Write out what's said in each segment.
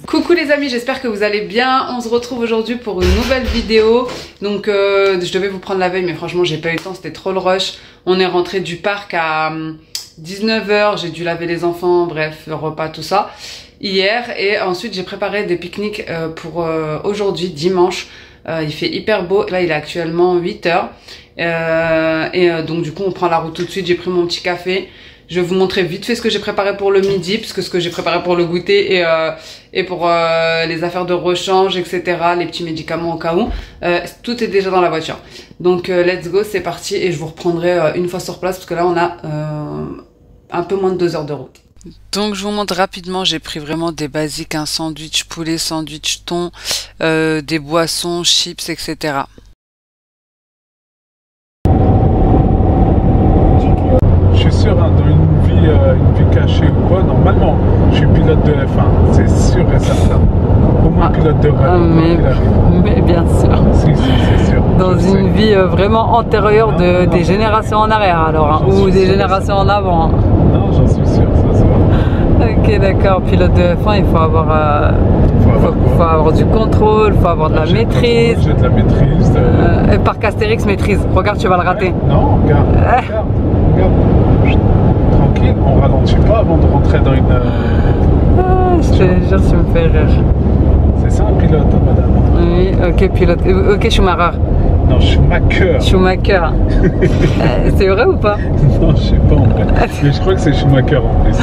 Coucou les amis, j'espère que vous allez bien. On se retrouve aujourd'hui pour une nouvelle vidéo. Donc je devais vous prendre la veille mais franchement j'ai pas eu le temps, c'était trop le rush. On est rentré du parc à 19 h, j'ai dû laver les enfants, bref, le repas, tout ça hier. Et ensuite j'ai préparé des pique-niques pour aujourd'hui, dimanche. Il fait hyper beau, là il est actuellement 8 h. Donc du coup on prend la route tout de suite, j'ai pris mon petit café. Je vais vous montrer vite fait ce que j'ai préparé pour le midi, parce que ce que j'ai préparé pour le goûter et pour les affaires de rechange, etc., les petits médicaments au cas où, tout est déjà dans la voiture. Donc let's go, c'est parti et je vous reprendrai une fois sur place parce que là on a un peu moins de 2 heures de route. Donc je vous montre rapidement, j'ai pris vraiment des basiques, un sandwich poulet, sandwich thon, des boissons, chips, etc. Dans une vie cachée ou quoi, normalement je suis pilote de F1, c'est sûr et certain. Au moins pilote de rallye. Mais bien sûr. Si, c'est sûr. Dans une vie vraiment antérieure des générations en arrière alors, hein, ou des générations en avant. Hein. Non, j'en suis sûr, ça se voit. Ok, d'accord, pilote de F1, il faut avoir, faut avoir du contrôle, il faut avoir de la maîtrise. J'ai de la maîtrise. Parc Astérix maîtrise, regarde, tu vas le rater. Non, regarde. Tranquille, on ralentit pas avant de rentrer dans une... je te jure, tu me fais rire. C'est ça un pilote, madame? Oui, ok, pilote. Ok, Schumacher. Non, Schumacher. Schumacher. C'est vrai ou pas? Non, je sais pas en fait. Mais je crois que c'est Schumacher en plus.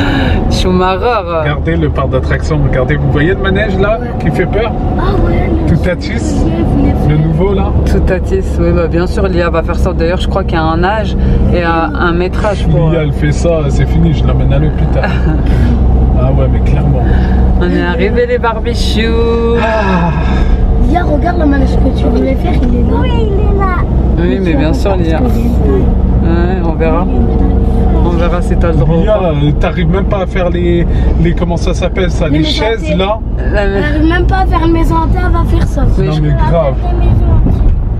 Schumacher. Regardez le parc d'attractions, regardez, vous voyez le manège là qui fait peur? Ah ouais. Toutatis, le nouveau là? Toutatis, oui, bah bien sûr, Lia va faire ça. D'ailleurs, je crois qu'il y a un âge et un métrage pour... Lia, elle fait ça, c'est fini, je l'amène à l'hôpital. Ah ouais, mais clairement. On est arrivé les barbecues. Lia, regarde le manège que tu voulais faire, il est là. Oui, il est là. Oui, mais bien sûr, Lia. Ouais, on verra. On verra si t'as le droit. Lia, t'arrives même pas à faire les comment ça s'appelle ça, les chaises là. T'arrives même pas à faire une maison hantée, elle va faire ça. Non mais grave.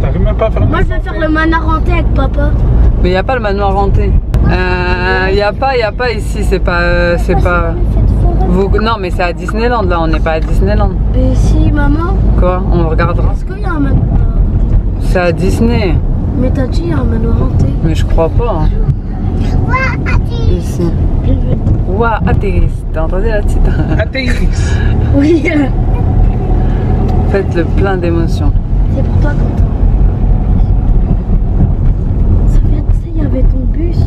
T'arrives même pas à faire une Moi je vais faire le manoir hanté avec papa. Mais y a pas le manoir hanté. Y a pas ici, c'est pas, non mais c'est à Disneyland là, on n'est pas à Disneyland. Et si maman? Quoi? On regardera. Est-ce qu'il y a un manoir? C'est à Disney. Mais t'as dit il y a un manoir hanté? Mais je crois pas. Hein. Ici. Ouah, Athéris. T'as entendu la petite? Athéris. Oui. Faites le plein d'émotions. C'est pour toi Quentin. Ça vient de ça, il y avait ton bus.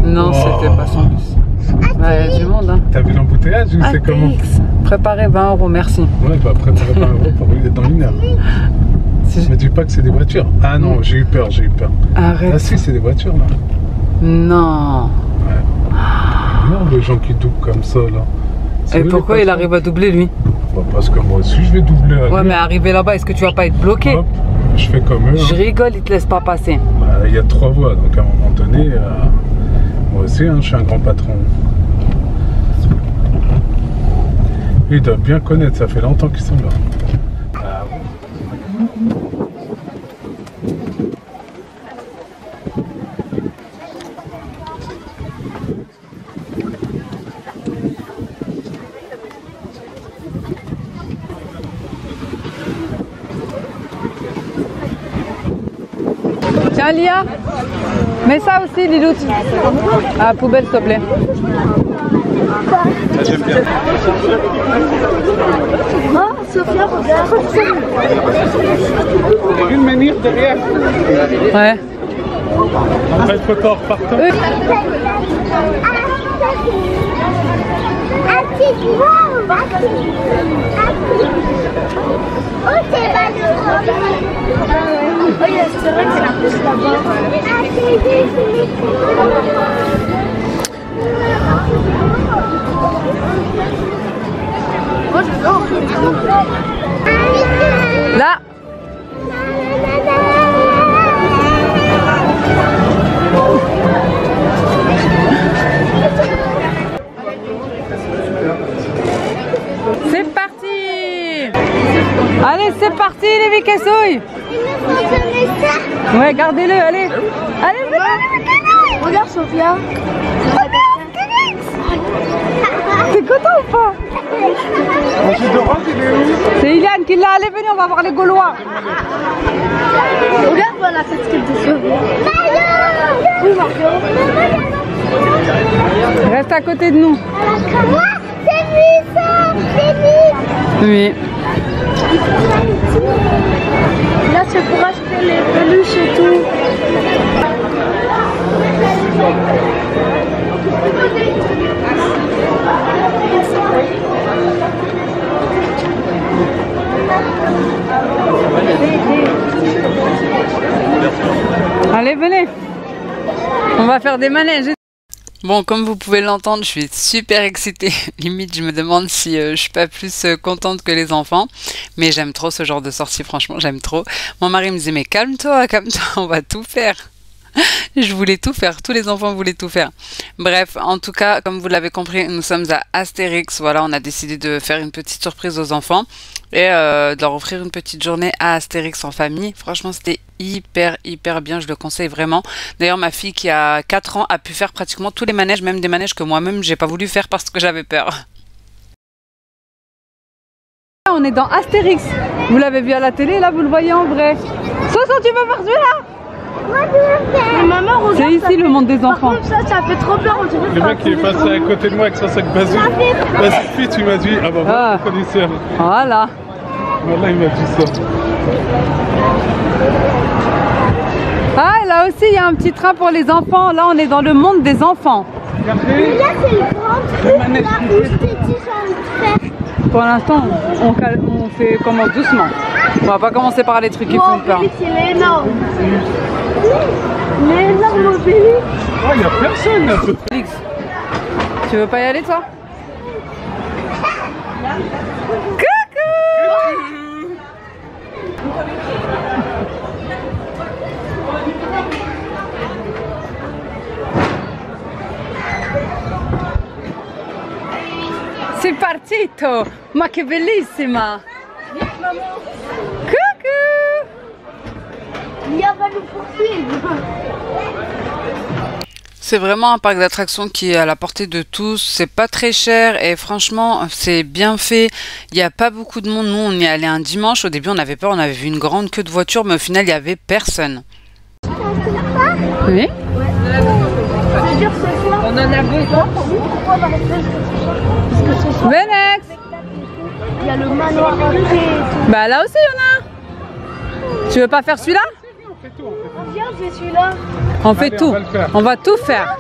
Non, c'était pas son bus. Bah, il y a du monde. Hein. T'as vu l'embouteillage ou c'est comment? Préparez 20 €, merci. Ouais, bah préparer 20 € pour lui dans 1 heure. Me dis pas que c'est des voitures. Ah non, j'ai eu peur. Arrête. Ah si, c'est des voitures là. Non. Ouais. Non, les gens qui doublent comme ça là. Et pourquoi il arrive à doubler lui? Bah, parce que moi aussi je vais doubler. Ouais, mais arriver là-bas, est-ce que tu vas pas être bloqué? Hop, je fais comme eux. Je rigole, ils te laissent pas passer. Bah, il y a 3 voies, donc à un moment donné, moi aussi, hein, je suis un grand patron. Ils doivent bien connaître, ça fait longtemps qu'ils sont là. Ah, Tiens Lia, mets ça aussi Lilou. À la poubelle s'il te plaît. ça j'aime bien. Oh, Sophia, regarde. T'as vu le menhir derrière? Ouais. Après, il faut t'en repartir. C'est vrai que c'est la plus là-bas. Moi je dors. Là. C'est parti. Allez, c'est parti les Vicasouilles. Ouais, gardez-le, allez. Allez, venez. Regarde Sophia. T'es content ou pas? C'est Iliane qui l'a. Allez, venez, on va voir les Gaulois. Regarde voilà cette tête de Sophia. Oui, Margot. Reste à côté de nous. C'est lui ça. C'est lui. Oui. Là, c'est pour acheter les peluches et tout. Allez, venez. On va faire des manèges. Bon, comme vous pouvez l'entendre, je suis super excitée. Limite, je me demande si je suis pas plus contente que les enfants. Mais j'aime trop ce genre de sortie, franchement, j'aime trop. Mon mari me disait, mais calme-toi, on va tout faire. Je voulais tout faire, tous les enfants voulaient tout faire. Bref, en tout cas, comme vous l'avez compris, nous sommes à Astérix. Voilà, on a décidé de faire une petite surprise aux enfants et de leur offrir une petite journée à Astérix en famille. Franchement, c'était hyper bien, je le conseille vraiment. D'ailleurs, ma fille qui a 4 ans a pu faire pratiquement tous les manèges, même des manèges que moi-même j'ai pas voulu faire parce que j'avais peur. On est dans Astérix. Vous l'avez vu à la télé, là vous le voyez en vrai. Soso, tu veux faire celui-là? Maman, regarde. C'est ici le monde des enfants. Par contre, ça fait trop peur. On dirait Le mec qui est passé à côté de moi avec son sac bazou. Vas-y, tu m'as dit. Ah bah voilà, vous connaissez. Voilà. Voilà, il m'a dit ça. Ah, là aussi, il y a un petit train pour les enfants. Là, on est dans le monde des enfants. Regardez. là, c'est le grand truc. Là où je t'ai dit, j'ai envie de faire. Pour l'instant, on commence doucement. On va pas commencer par les trucs qui font peur. Il est énorme. Il est énorme, Obélix. Oh, il n'y a personne là. Félix, tu veux pas y aller, toi? Coucou! C'est partito! Ma che bellissima! Coucou! Lia va nous poursuivre. C'est vraiment un parc d'attractions qui est à la portée de tous. C'est pas très cher et franchement, c'est bien fait. Il n'y a pas beaucoup de monde. Nous, on y est allé un dimanche. Au début, on avait peur. On avait vu une grande queue de voitures, mais au final, il n'y avait personne. Oui? C'est-à-dire ce soir, on en a besoin. Pourquoi on va rester parce que ce soir, Venex! il y a le manoir hanté et tout. Bah là aussi, il y en a un. Tu veux pas faire celui-là? Viens, je vais celui-là. On fait tout. On va tout faire.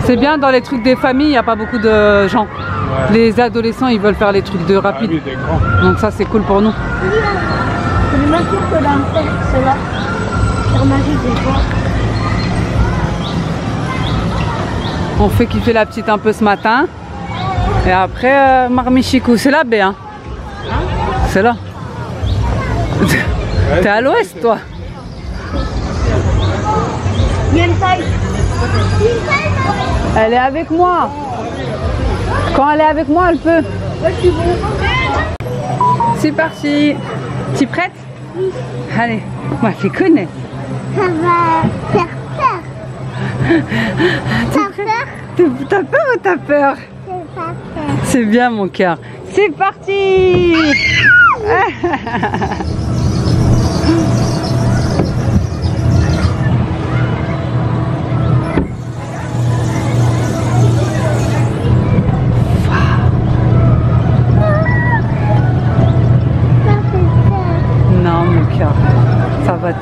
C'est bien dans les trucs des familles, il n'y a pas beaucoup de gens. Ouais. Les adolescents, ils veulent faire les trucs de rapide. Ah oui, donc ça, c'est cool pour nous. C'est le même tour que là, c'est là. Faire magie des fois. On fait kiffer la petite un peu ce matin. Et après, Marmichicou, c'est là, B. Hein. C'est là. T'es à l'ouest, toi. Il y a une taille. Elle est avec moi. Quand elle est avec moi, elle peut. C'est parti. Tu es prête? Oui. Allez, moi je connais. Ça va faire peur. T'as peur? T'as peur ou t'as peur? J'ai pas peur. C'est bien mon cœur. C'est parti.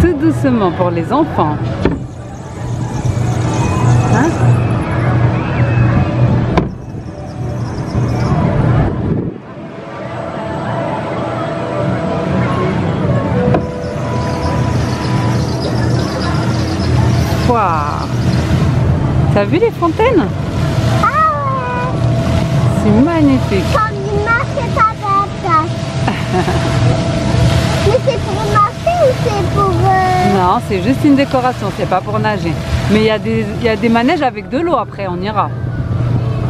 tout doucement pour les enfants. Hein? Wow. T'as vu les fontaines? Ah ouais. C'est magnifique. Comme une marche, c'est pas bête. Mais c'est pour marcher ou c'est pour... Non, c'est juste une décoration, c'est pas pour nager. Mais il y a des manèges avec de l'eau après, on ira.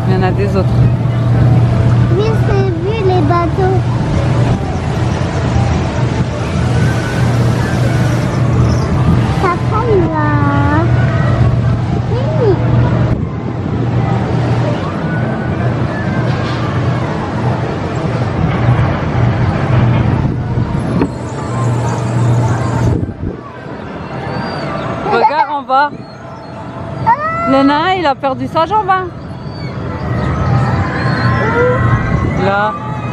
Il y en a des autres. Oui, j'ai vu les bateaux. Ça prend là. Oui. Regarde en bas. Le nain, il a perdu sa jambe. Hein. Là,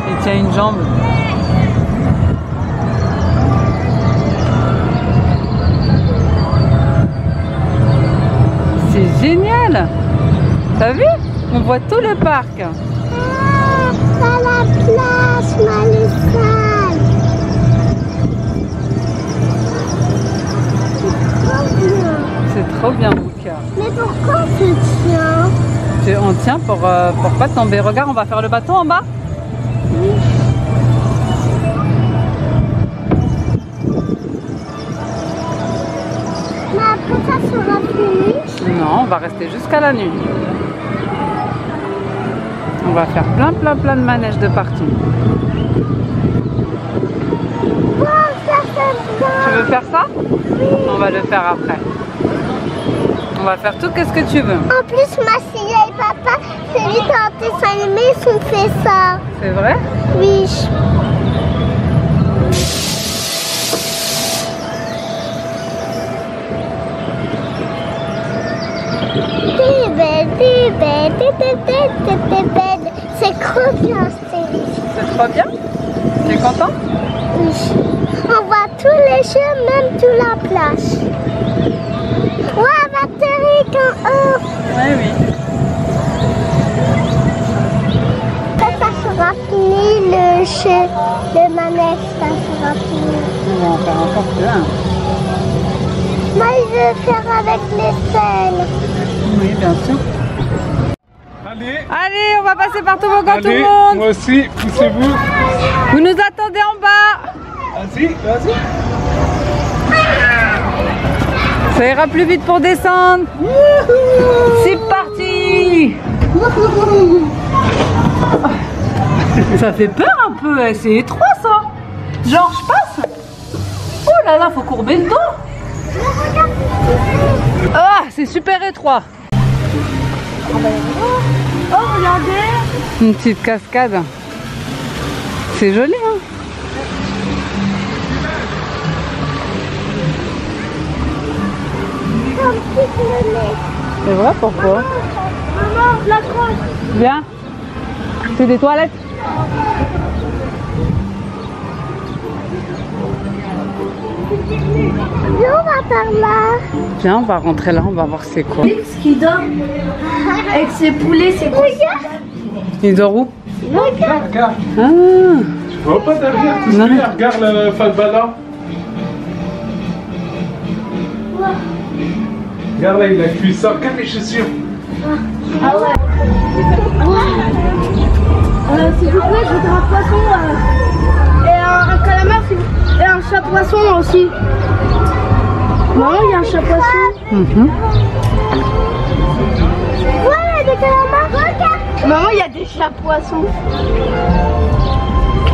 il tient une jambe. C'est génial. T'as vu? On voit tout le parc. Ah, pas la place, Malessal. C'est trop bien, Mouka. Mais pourquoi on se tient? On tient pour pas tomber. Regarde, on va faire le bateau en bas. Oui. Mais après ça sera fini. Non, on va rester jusqu'à la nuit. On va faire plein de manèges de partout. Oh, ça c'est bien. Tu veux faire ça? Oui. On va le faire après. On va faire tout ce que tu veux. En plus, ma fille et papa, celui dans le dessin animé, ils ont fait ça. C'est vrai? Oui. C'est trop bien, Stélie. C'est trop bien? Tu es content? Oui. On voit tous les jeux, même toute la plage. Ouais, batterie en haut. Oui, oui. Ça sera fini le jeu, le manège, ça sera fini. On va en faire encore plein. Moi, je veux faire avec les selles. Oui, bien sûr. Allez, Allez, on va passer par toboggan tout le allez, monde. moi aussi, poussez-vous. Vous nous attendez en bas. Vas-y, vas-y. Ça ira plus vite pour descendre. C'est parti. Ça fait peur un peu, hein. C'est étroit ça. Genre, je passe. Oh là là, faut courber le dos. Ah, c'est super étroit. Oh, regardez. Une petite cascade. C'est joli, hein. C'est un petit peu. C'est vrai, pourquoi? Maman, la crosse. Viens. C'est des toilettes. Viens, on va par là. Viens, on va rentrer là, on va voir c'est quoi. Ce qui dort avec ses poulets, c'est quoi? Il dort où? Regarde, regarde. Ah, Tu vois pas derrière tout Non. ça? Regarde le falbala. Regarde là, il a cuit ça. Regarde mes chaussures. Ah ouais. S'il vous plaît, je voudrais un poisson et un calamar et un chat poisson aussi. Maman, il y a un chat poisson. Ouais, il y a des calamars. Maman, il y a des chats poissons.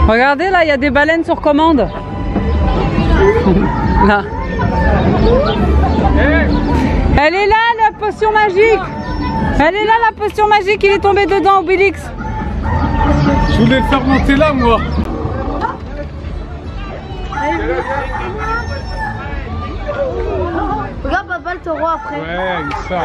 regardez là, il y a des baleines sur commande. Là. Elle est là, la potion magique. Elle est là, la potion magique. Il est tombé dedans, Obélix. Je voulais le faire monter là, moi. Regarde papa le taureau après. Ouais, ça.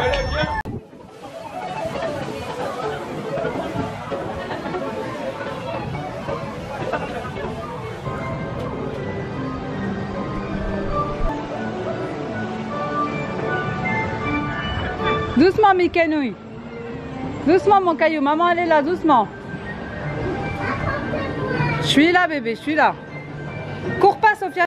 Doucement, mes canouilles. Doucement, mon caillou. Maman, elle est là, doucement. Je suis là, bébé, je suis là. Cours pas, Sophia.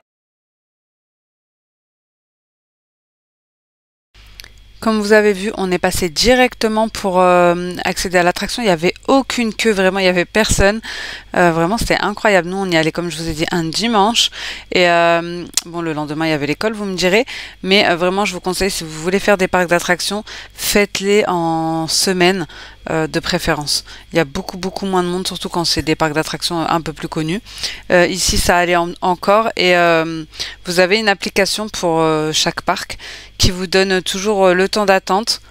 Comme vous avez vu, on est passé directement pour accéder à l'attraction. Il n'y avait aucune queue, vraiment, il n'y avait personne. Vraiment, c'était incroyable. Nous, on y allait, comme je vous ai dit, un dimanche. Et bon, le lendemain, il y avait l'école, vous me direz. Mais vraiment, je vous conseille, si vous voulez faire des parcs d'attractions, faites-les en semaine de préférence. Il y a beaucoup moins de monde, surtout quand c'est des parcs d'attractions un peu plus connus. Ici, ça allait encore. Et vous avez une application pour chaque parc qui vous donne toujours le temps d'attente,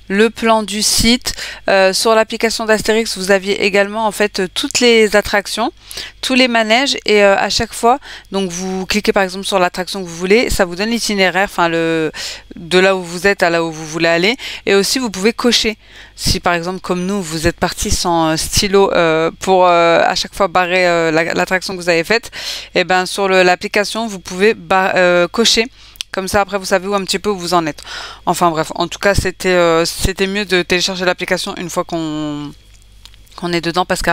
le plan du site. Sur l'application d'Astérix, vous aviez également en fait toutes les attractions, tous les manèges, et à chaque fois, donc vous cliquez par exemple sur l'attraction que vous voulez, ça vous donne l'itinéraire, enfin de là où vous êtes à là où vous voulez aller, et aussi vous pouvez cocher. Si par exemple comme nous vous êtes parti sans stylo pour à chaque fois barrer l'attraction que vous avez faite, et ben sur l'application vous pouvez cocher. Comme ça, après, vous savez où un petit peu où vous en êtes. Enfin bref, en tout cas, c'était mieux de télécharger l'application une fois qu'on est dedans, parce que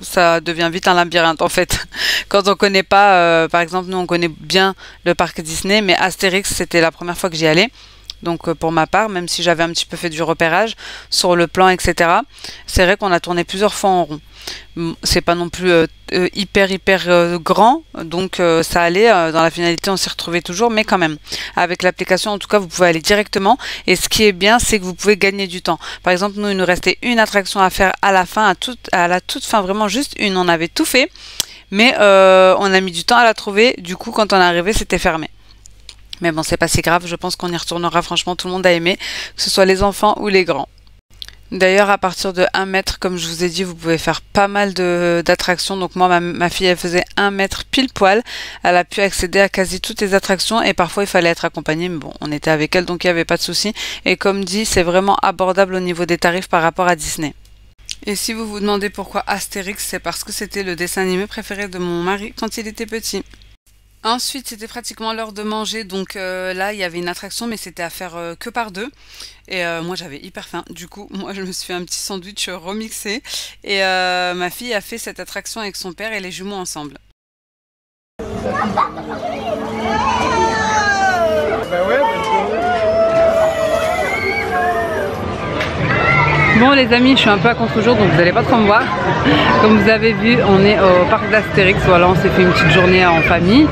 ça devient vite un labyrinthe en fait. Quand on connaît pas, par exemple, nous on connaît bien le parc Disney, mais Astérix, c'était la première fois que j'y allais. Donc pour ma part, même si j'avais un petit peu fait du repérage sur le plan, etc., c'est vrai qu'on a tourné plusieurs fois en rond. C'est pas non plus hyper grand, donc ça allait, dans la finalité on s'y retrouvait toujours, mais quand même avec l'application en tout cas vous pouvez aller directement, et ce qui est bien c'est que vous pouvez gagner du temps. Par exemple, nous il nous restait une attraction à faire à la fin, à la toute fin, vraiment juste une, on avait tout fait, mais on a mis du temps à la trouver, du coup quand on est arrivé c'était fermé. Mais bon, c'est pas si grave, je pense qu'on y retournera, franchement tout le monde a aimé, que ce soit les enfants ou les grands. D'ailleurs, à partir de 1 mètre, comme je vous ai dit, vous pouvez faire pas mal d'attractions. Donc moi, ma fille, elle faisait 1 mètre pile poil. Elle a pu accéder à quasi toutes les attractions, et parfois il fallait être accompagné. Mais bon, on était avec elle, donc il n'y avait pas de souci. Et comme dit, c'est vraiment abordable au niveau des tarifs par rapport à Disney. Et si vous vous demandez pourquoi Astérix, c'est parce que c'était le dessin animé préféré de mon mari quand il était petit. Ensuite, c'était pratiquement l'heure de manger, donc là, il y avait une attraction, mais c'était à faire que par deux. Et moi, j'avais hyper faim. Du coup, moi, je me suis fait un petit sandwich remixé. Et ma fille a fait cette attraction avec son père et les jumeaux ensemble. Bon les amis, je suis un peu à contre-jour, donc vous n'allez pas trop me voir. Comme vous avez vu, on est au parc d'Astérix. Voilà, on s'est fait une petite journée en famille.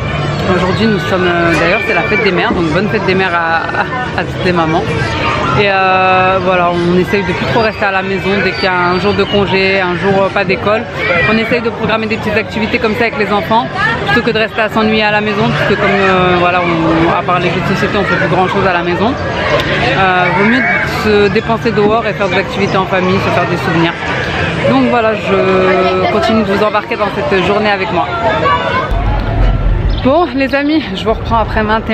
Aujourd'hui nous sommes, d'ailleurs c'est la fête des mères, donc bonne fête des mères à toutes les mamans. Et voilà, on essaye de plus trop rester à la maison dès qu'il y a un jour de congé, un jour pas d'école. On essaye de programmer des petites activités comme ça avec les enfants, plutôt que de rester à s'ennuyer à la maison, parce que comme voilà, à part les jeux de société, on fait plus grand chose à la maison. Vaut mieux se dépenser dehors et faire des activités en famille, se faire des souvenirs. Donc voilà, je continue de vous embarquer dans cette journée avec moi. Bon les amis, je vous reprends après maintes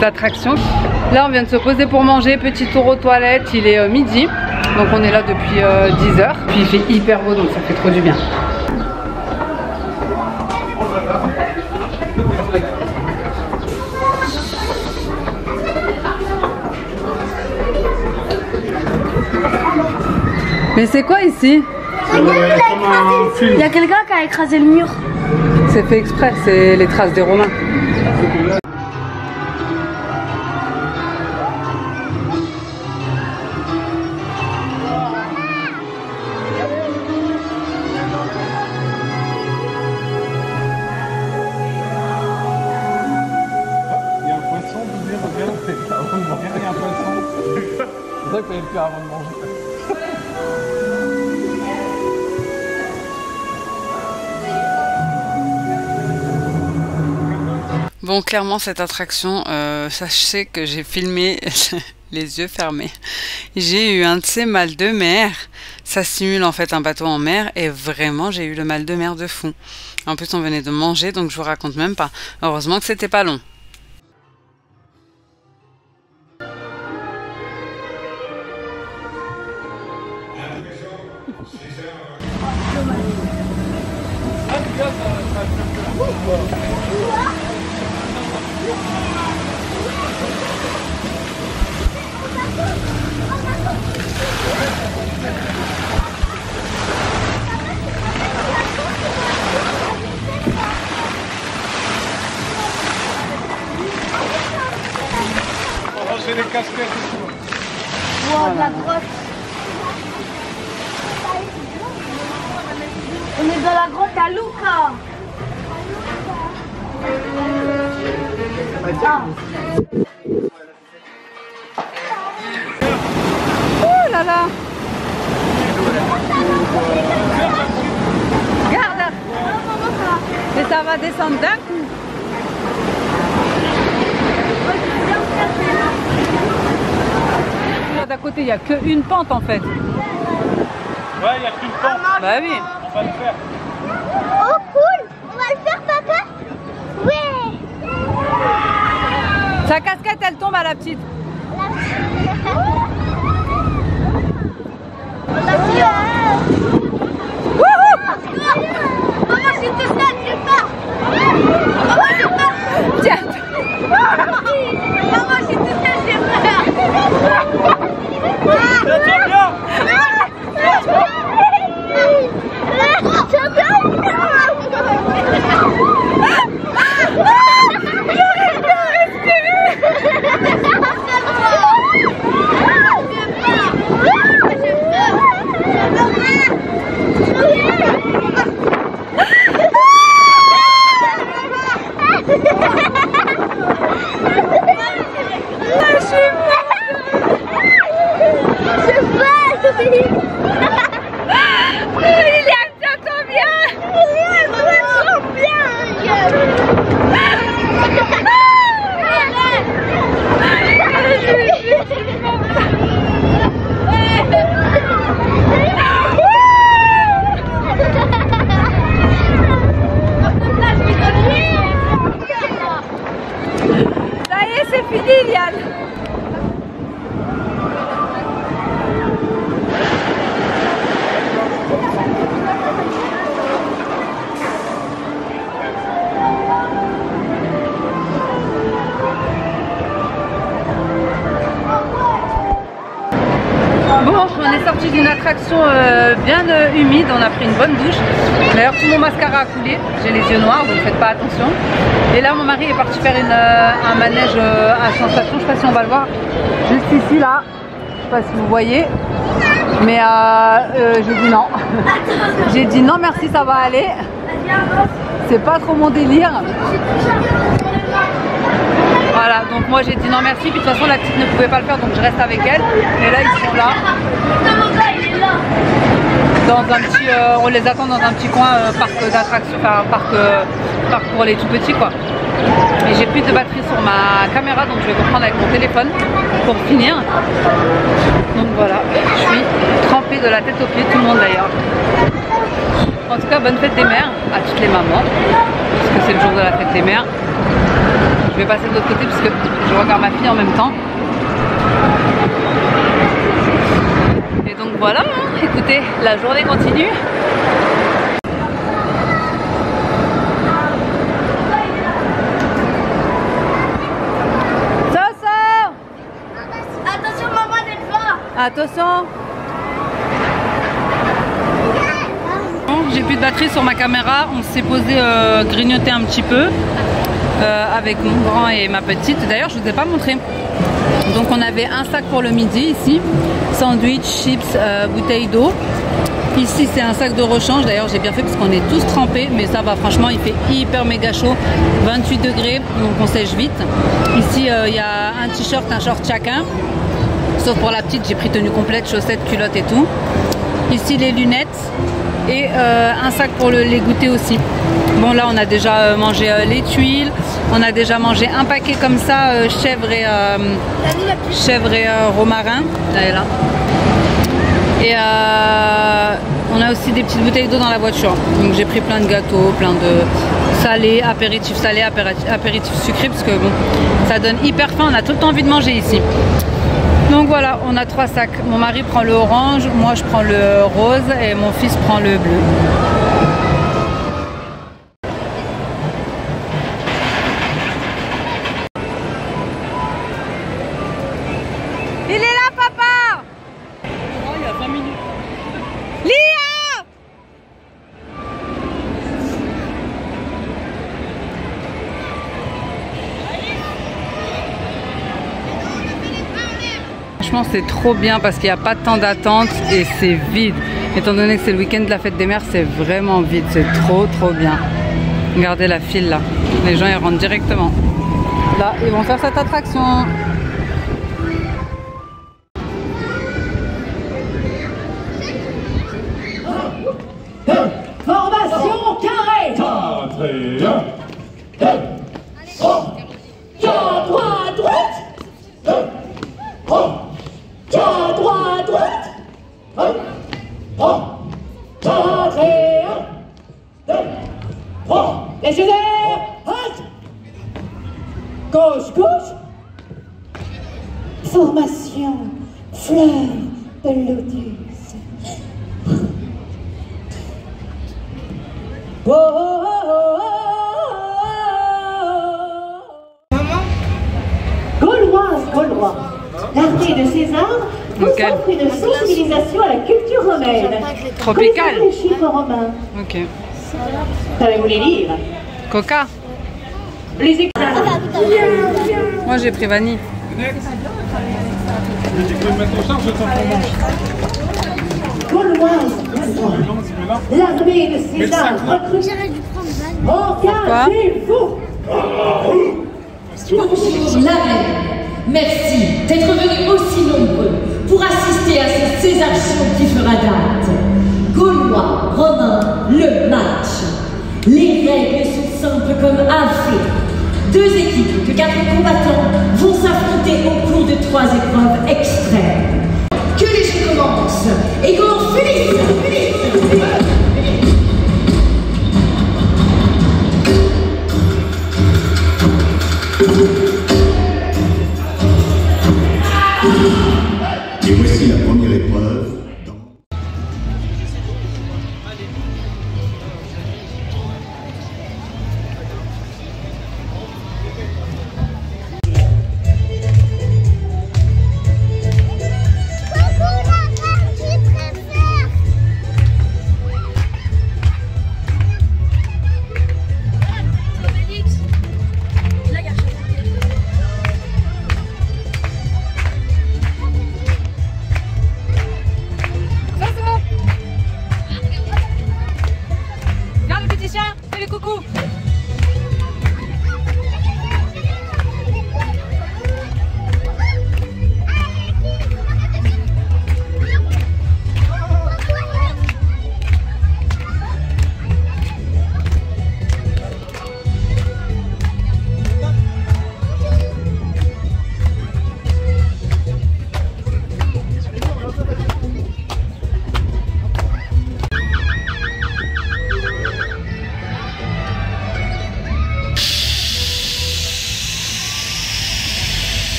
attractions. Là on vient de se poser pour manger, petit tour aux toilettes, il est midi. Donc on est là depuis 10 h. Puis il fait hyper beau, donc ça fait trop du bien. Mais c'est quoi ici? Il y a quelqu'un qui a écrasé le mur. C'est fait exprès, c'est les traces des Romains. Il y a un poisson, vous dire, regarde, il y a un poisson. C'est ça que t'avais fait avant de manger. Bon, clairement, cette attraction, sachez que j'ai filmé les yeux fermés. J'ai eu un de ces mal de mer. Ça simule en fait un bateau en mer, et vraiment, j'ai eu le mal de mer de fou. En plus, on venait de manger, donc je vous raconte même pas. Heureusement que c'était pas long. casquette. Wow, de la grotte. On est dans la grotte à Luca. Oh là là. Regarde. Et ça va descendre d'un coup. D'à côté, il n'y a qu'une pente en fait. Ouais, il n'y a qu'une pente. Bah oui. On va le faire. Oh cool. On va le faire, papa. Oui. Sa casquette, elle tombe à la petite. Maman, si tu sais, j'ai peur. Maman, j'ai peur. Tiens. Maman, si tu sais, j'ai peur. Tiens, bien. D'une attraction bien humide, on a pris une bonne douche. D'ailleurs tout mon mascara a coulé, j'ai les yeux noirs donc faites pas attention. Et là mon mari est parti faire un manège à sensation, je sais pas si on va le voir, juste ici là, je sais pas si vous voyez, mais j'ai dit non. J'ai dit non merci, ça va aller, c'est pas trop mon délire. Voilà, donc moi j'ai dit non merci, puis de toute façon la petite ne pouvait pas le faire donc je reste avec elle. Et là ils sont là. Dans un petit, on les attend dans un petit coin parc d'attraction, enfin parc pour les tout petits quoi. Et j'ai plus de batterie sur ma caméra donc je vais reprendre avec mon téléphone pour finir. Donc voilà, je suis trempée de la tête aux pieds, tout le monde d'ailleurs. En tout cas bonne fête des mères à toutes les mamans, parce que c'est le jour de la fête des mères. Je vais passer de l'autre côté parce que je regarde ma fille en même temps. Et donc voilà, hein, écoutez, la journée continue. Soso! Attention, maman, elle va. Attention! J'ai plus de batterie sur ma caméra, on s'est posé grignoter un petit peu. Avec mon grand et ma petite. D'ailleurs je vous ai pas montré. Donc on avait un sac pour le midi ici, sandwich, chips, bouteille d'eau. Ici c'est un sac de rechange, d'ailleurs j'ai bien fait parce qu'on est tous trempés, mais ça va, franchement il fait hyper méga chaud, 28 degrés, donc on sèche vite. Ici il y a un t-shirt, un short chacun, sauf pour la petite j'ai pris tenue complète, chaussettes, culottes et tout. Ici les lunettes et un sac pour les goûters aussi. Bon là on a déjà mangé les tuiles, on a déjà mangé un paquet comme ça, chèvre et romarin, elle est là. Et on a aussi des petites bouteilles d'eau dans la voiture. Donc j'ai pris plein de gâteaux, plein de salés, apéritifs salés, apéritifs sucrés, parce que bon, ça donne hyper faim, on a tout le temps envie de manger ici. Donc voilà, on a 3 sacs. Mon mari prend le orange, moi je prends le rose et mon fils prend le bleu. Il est là, papa! Oh, il y a 20 minutes. Lia! franchement c'est trop bien parce qu'il n'y a pas de temps d'attente et c'est vide. Étant donné que c'est le week-end de la fête des mères, c'est vraiment vide, c'est trop bien. Regardez la file là, les gens ils rentrent directement. Là, ils vont faire cette attraction. Formation carré. 4 et 1. Tiens droit à droite. Tiens droit à droite. 4 et 1. 2, 3. Les yeux verts. Halte. Gauche, gauche. Formation fleur de lotus. Oh, oh, oh, oh, oh. Gauloise, Gaulois, l'armée de César offre une sensibilisation à la culture romaine. Tropical. Les chiffres romains. Ok. Savez-vous les lire? Coca. Les Moi j'ai pris vanille. Je dis que le mettre en charge, je t'en Gauloise, l'armée de César recrute. Engagez-vous. La reine, merci d'être venus aussi nombreux pour assister à cette césartion qui fera date. Gaulois, Romains, le match. Les règles sont simples comme un fait. 2 équipes de 4 combattants vont s'affronter au cours de 3 épreuves extrêmes. Que les jeux commencent et qu'on finisse. Et voici la première épreuve.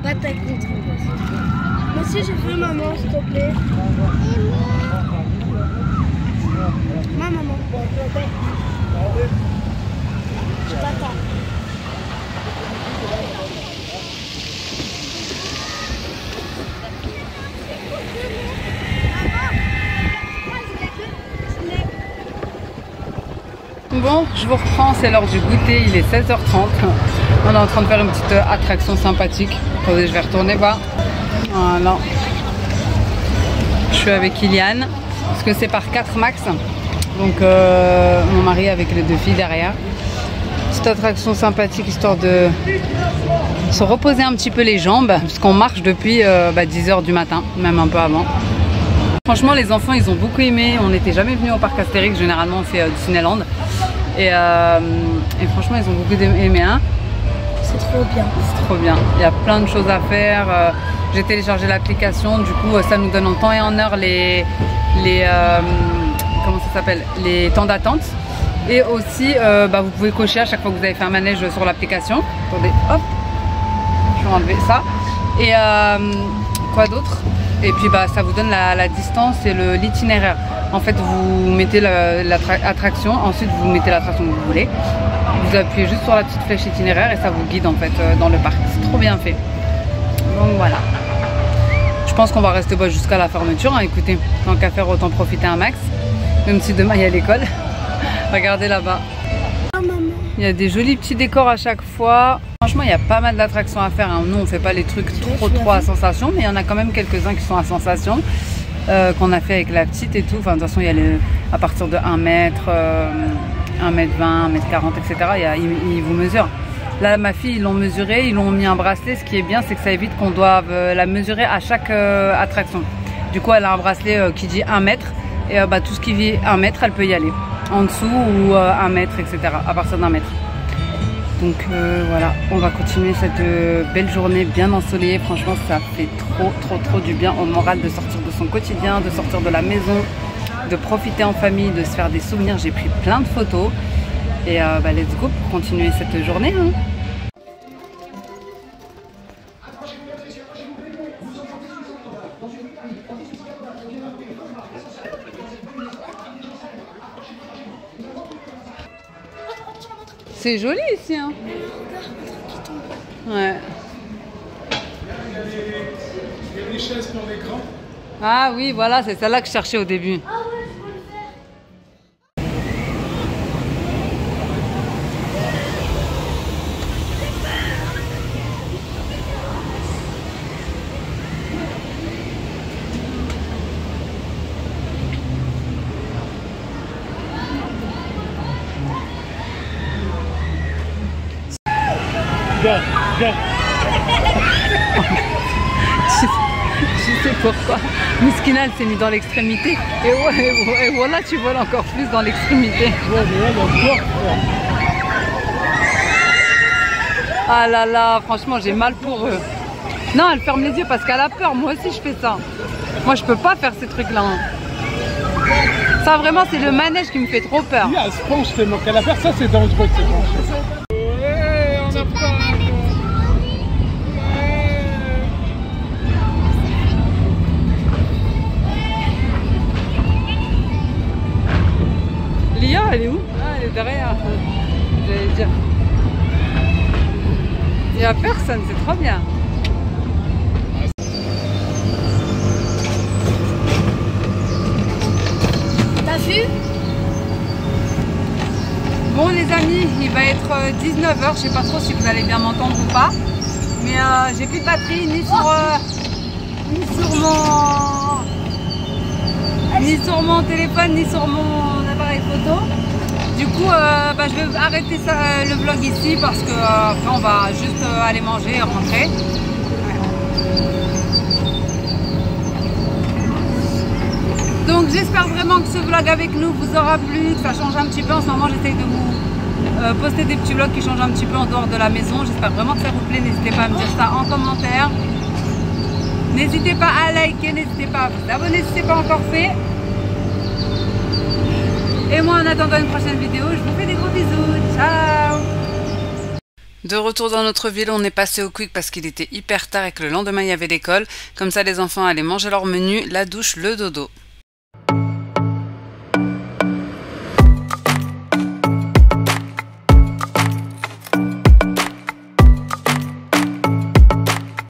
Bataille contre moi. Moi aussi je veux maman, s'il te plaît. Ma maman. Je t'attends. Bon, je vous reprends, c'est l'heure du goûter, il est 16h30. On est en train de faire une petite attraction sympathique. Attendez, je vais retourner voir. Voilà. Je suis avec Iliane, parce que c'est par 4 max. Donc mon mari avec les 2 filles derrière. Petite attraction sympathique, histoire de se reposer un petit peu les jambes, puisqu'on marche depuis 10h du matin, même un peu avant. Franchement, les enfants, ils ont beaucoup aimé. On n'était jamais venus au parc Astérix. Généralement, on fait Disneyland. Et franchement, ils ont beaucoup aimé. Hein. C'est trop bien. C'est trop bien. Il y a plein de choses à faire. J'ai téléchargé l'application. Du coup, ça nous donne en temps et en heure comment ça s'appelle, les temps d'attente. Et aussi, vous pouvez cocher à chaque fois que vous avez fait un manège sur l'application. Attendez, hop. Je vais enlever ça. Et quoi d'autre? Et puis ça vous donne la distance et l'itinéraire. En fait, vous mettez l'attraction, ensuite vous mettez l'attraction que vous voulez. Vous appuyez juste sur la petite flèche itinéraire et ça vous guide en fait dans le parc. C'est trop bien fait. Donc voilà. Je pense qu'on va rester jusqu'à la fermeture. Hein. Écoutez, tant qu'à faire, autant profiter un max. Même si demain il y a l'école. Regardez là-bas. Oh maman. Il y a des jolis petits décors à chaque fois. Franchement, il y a pas mal d'attractions à faire. Hein. Nous, on fait pas les trucs trop à sensation, mais il y en a quand même quelques-uns qui sont à sensation. Qu'on a fait avec la petite et tout. Enfin, de toute façon, il y a à partir de 1 mètre, 1 mètre 20, 1 mètre 40, etc. Ils vous mesurent. Là, ma fille, ils l'ont mesuré, ils l'ont mis un bracelet. Ce qui est bien, c'est que ça évite qu'on doive la mesurer à chaque attraction. Du coup, elle a un bracelet qui dit 1 mètre. Et tout ce qui vit 1 mètre, elle peut y aller. En dessous ou 1 mètre, etc. À partir d'1 mètre. Donc voilà, on va continuer cette belle journée bien ensoleillée. Franchement, ça fait trop du bien au moral de sortir de son quotidien, de sortir de la maison, de profiter en famille, de se faire des souvenirs. J'ai pris plein de photos. Et let's go pour continuer cette journée. Hein. C'est joli ici, hein. Ouais. Il y a des chaises pour les grands. Ah oui, voilà, c'est celle-là que je cherchais au début. Viens. Je sais pourquoi. Miskina, elle s'est mise dans l'extrémité. Et voilà, tu voles encore plus dans l'extrémité. Ah là là, franchement, j'ai mal pour eux. Non, elle ferme les yeux parce qu'elle a peur. Moi aussi, je fais ça. Moi, je peux pas faire ces trucs-là. Hein. Ça, vraiment, c'est le manège qui me fait trop peur. Oui, elle se penche tellement qu'elle a peur. Ça, c'est dangereux de se pencher. Lia, elle est où? Ah, elle est derrière. J'allais dire. Il n'y a personne, c'est trop bien. T'as vu? Bon les amis, il va être 19 h, je sais pas trop si vous allez bien m'entendre ou pas. Mais j'ai plus de batterie ni sur mon téléphone, ni sur mon appareil photo. Du coup, je vais arrêter le vlog ici parce que après on va juste aller manger et rentrer. Ouais. Donc j'espère vraiment que ce vlog avec nous vous aura plu, que ça change un petit peu. En ce moment, j'essaye de vous poster des petits vlogs qui changent un petit peu en dehors de la maison. J'espère vraiment que ça vous plaît. N'hésitez pas à me dire ça en commentaire. N'hésitez pas à liker, n'hésitez pas à vous abonner si ce n'est pas encore fait. Et moi, en attendant une prochaine vidéo, je vous fais des gros bisous. Ciao! De retour dans notre ville, on est passé au Quick parce qu'il était hyper tard et que le lendemain, il y avait l'école. Comme ça, les enfants allaient manger leur menu, la douche, le dodo.